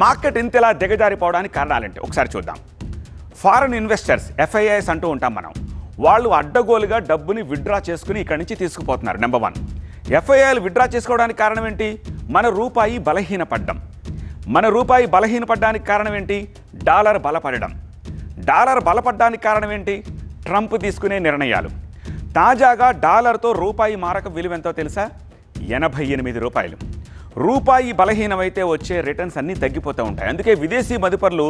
Market ఇంతలా దిగజారిపోవడానికి కారణాలేంటి ఒకసారి చూద్దాం. ఫారెన్ ఇన్వెస్టర్స్ ఎఫ్ఐఐస్ అంటూ ఉంటాం మనం. వాళ్ళు అడ్డగోలుగా డబ్బుని విత్డ్రా చేసుకుని ఇక్కడి నుంచి తీసుకుపోతున్నారు. నెంబర్ 1, ఎఫ్ఐఐలు విత్డ్రా చేసుకోవడానికి కారణం ఏంటి? మన రూపాయి బలహీనపడ్డం. మన రూపాయి బలహీనపడడానికి కారణం ఏంటి? డాలర్ బలపడడం. డాలర్ బలపడడానికి కారణం ఏంటి? ట్రంప్ తీసుకునే నిర్ణయాలు. తాజాగా డాలర్తో రూపాయి మారక విలువ ఎంతో తెలుసా? 88 రూపాయలు. రూపాయి బలహీనమైతే వచ్చే రిటర్న్స్ అన్నీ తగ్గిపోతూ ఉంటాయి. అందుకే విదేశీ మదుపర్లు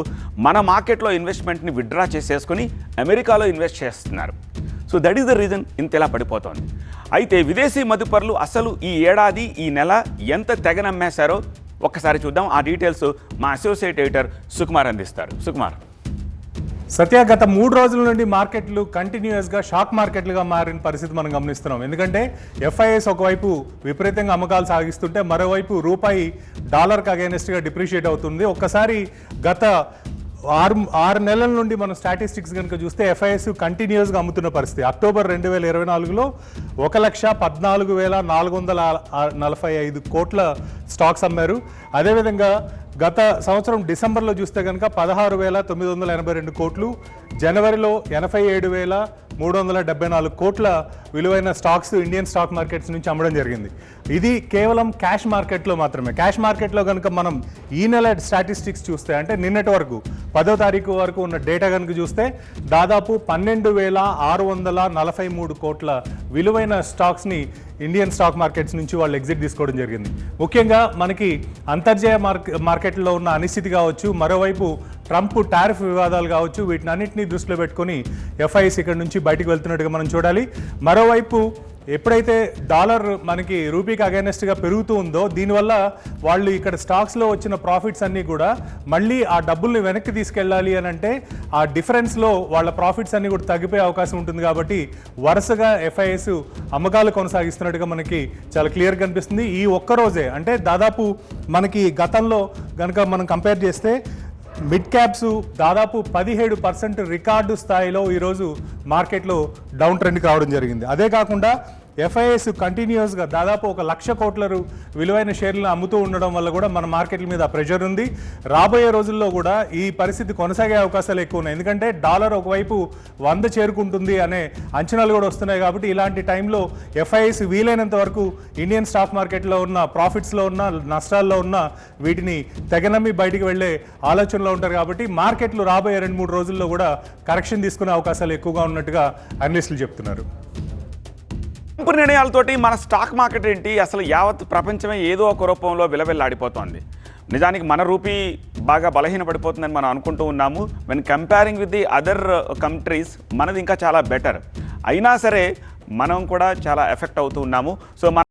మన మార్కెట్లో ఇన్వెస్ట్మెంట్ని విత్డ్రా చేసేసుకొని అమెరికాలో ఇన్వెస్ట్ చేస్తున్నారు. So that is the reason ఇంతలా పడిపోతోంది. అయితే విదేశీ మదుపర్లు అసలు ఈ ఏడాది ఈ నెల ఎంత తెగనమ్మేశారో ఒక్కసారి చూద్దాం. ఆ డీటెయిల్స్ మా అసోసియేట్ ఎడిటర్ సుకుమార్ అందిస్తారు. సుకుమార్. సత్య, గత 3 రోజుల నుండి మార్కెట్లు కంటిన్యూస్గా షాక్ మార్కెట్లుగా మారిన పరిస్థితి మనం గమనిస్తున్నాం. ఎందుకంటే ఎఫ్ఐఎస్ ఒకవైపు విపరీతంగా అమ్మకాలు సాగిస్తుంటే మరోవైపు రూపాయి డాలర్కి అగైనెస్ట్గా డిప్రిషియేట్ అవుతుంది. ఒక్కసారి గత 6 నెలల నుండి మనం స్టాటిస్టిక్స్ కనుక చూస్తే ఎఫ్ఐఎస్ కంటిన్యూస్గా అమ్ముతున్న పరిస్థితి. అక్టోబర్ 2024లో 1,14,445 కోట్ల స్టాక్స్ అమ్మారు. అదేవిధంగా గత సంవత్సరం డిసెంబర్లో చూస్తే కనుక 16,982 కోట్లు, జనవరిలో 87,374 కోట్ల విలువైన స్టాక్స్ ఇండియన్ స్టాక్ మార్కెట్స్ నుంచి అమ్మడం జరిగింది. ఇది కేవలం క్యాష్ మార్కెట్లో మాత్రమే. క్యాష్ మార్కెట్లో కనుక మనం ఈ నెల స్టాటిస్టిక్స్ చూస్తే, అంటే నిన్నటి వరకు 10వ తారీఖు వరకు ఉన్న డేటా కనుక చూస్తే దాదాపు 12,643 కోట్ల విలువైన స్టాక్స్ని ఇండియన్ స్టాక్ మార్కెట్స్ నుంచి వాళ్ళు ఎగ్జిట్ తీసుకోవడం జరిగింది. ముఖ్యంగా మనకి అంతర్జాతీయ మార్కెట్లో ఉన్న అనిశ్చితి కావచ్చు, మరోవైపు ట్రంప్ టారిఫ్ వివాదాలు కావచ్చు, వీటిని అన్నింటినీ దృష్టిలో పెట్టుకొని ఎఫ్ఐఎస్ ఇక్కడ నుంచి బయటకు వెళ్తున్నట్టుగా మనం చూడాలి. మరోవైపు ఎప్పుడైతే డాలర్ మనకి రూపీకి అగైనెస్ట్గా పెరుగుతూ ఉందో దీనివల్ల వాళ్ళు ఇక్కడ స్టాక్స్లో వచ్చిన ప్రాఫిట్స్ అన్నీ కూడా మళ్ళీ ఆ డబ్బుల్ని వెనక్కి తీసుకెళ్ళాలి అని అంటే ఆ డిఫరెన్స్లో వాళ్ళ ప్రాఫిట్స్ అన్నీ కూడా తగ్గిపోయే అవకాశం ఉంటుంది. కాబట్టి వరుసగా ఎఫ్ఐఎస్ అమ్మకాలు కొనసాగిస్తున్నట్టుగా మనకి చాలా క్లియర్గా కనిపిస్తుంది. ఈ ఒక్కరోజే అంటే దాదాపు మనకి గతంలో కనుక మనం కంపేర్ చేస్తే మిడ్ క్యాప్స్ దాదాపు 17% రికార్డు స్థాయిలో ఈరోజు మార్కెట్లో డౌన్ ట్రెండ్కి రావడం జరిగింది. అదే కాకుండా ఎఫ్ఐఎస్ కంటిన్యూస్గా దాదాపు 1,00,000 కోట్ల విలువైన షేర్లను అమ్ముతూ ఉండడం వల్ల కూడా మన మార్కెట్ల మీద ప్రెషర్ ఉంది. రాబోయే రోజుల్లో కూడా ఈ పరిస్థితి కొనసాగే అవకాశాలు ఎక్కువ ఉన్నాయి. ఎందుకంటే డాలర్ ఒకవైపు 100 చేరుకుంటుంది అనే అంచనాలు కూడా వస్తున్నాయి. కాబట్టి ఇలాంటి టైంలో ఎఫ్ఐఎస్ వీలైనంత వరకు ఇండియన్ స్టాక్ మార్కెట్లో ఉన్న ప్రాఫిట్స్లో ఉన్న నష్టాల్లో ఉన్న వీటిని తెగనమ్మి బయటికి వెళ్లే ఆలోచనలో ఉంటారు. కాబట్టి మార్కెట్లు రాబోయే 2-3 రోజుల్లో కూడా కరెక్షన్ తీసుకునే అవకాశాలు ఎక్కువగా ఉన్నట్టుగా అనలిస్టులు చెప్తున్నారు. ట్రంప్ నిర్ణయాలతోటి మన స్టాక్ మార్కెట్ ఏంటి, అసలు యావత్ ప్రపంచమే ఏదో ఒక రూపంలో విలవిల్లాడిపోతోంది. నిజానికి మన రూపీ బాగా బలహీనపడిపోతుందని మనం అనుకుంటూ ఉన్నాము. When comparing with the other countries మనది ఇంకా చాలా బెటర్. అయినా సరే మనం కూడా చాలా ఎఫెక్ట్ అవుతూ ఉన్నాము. సో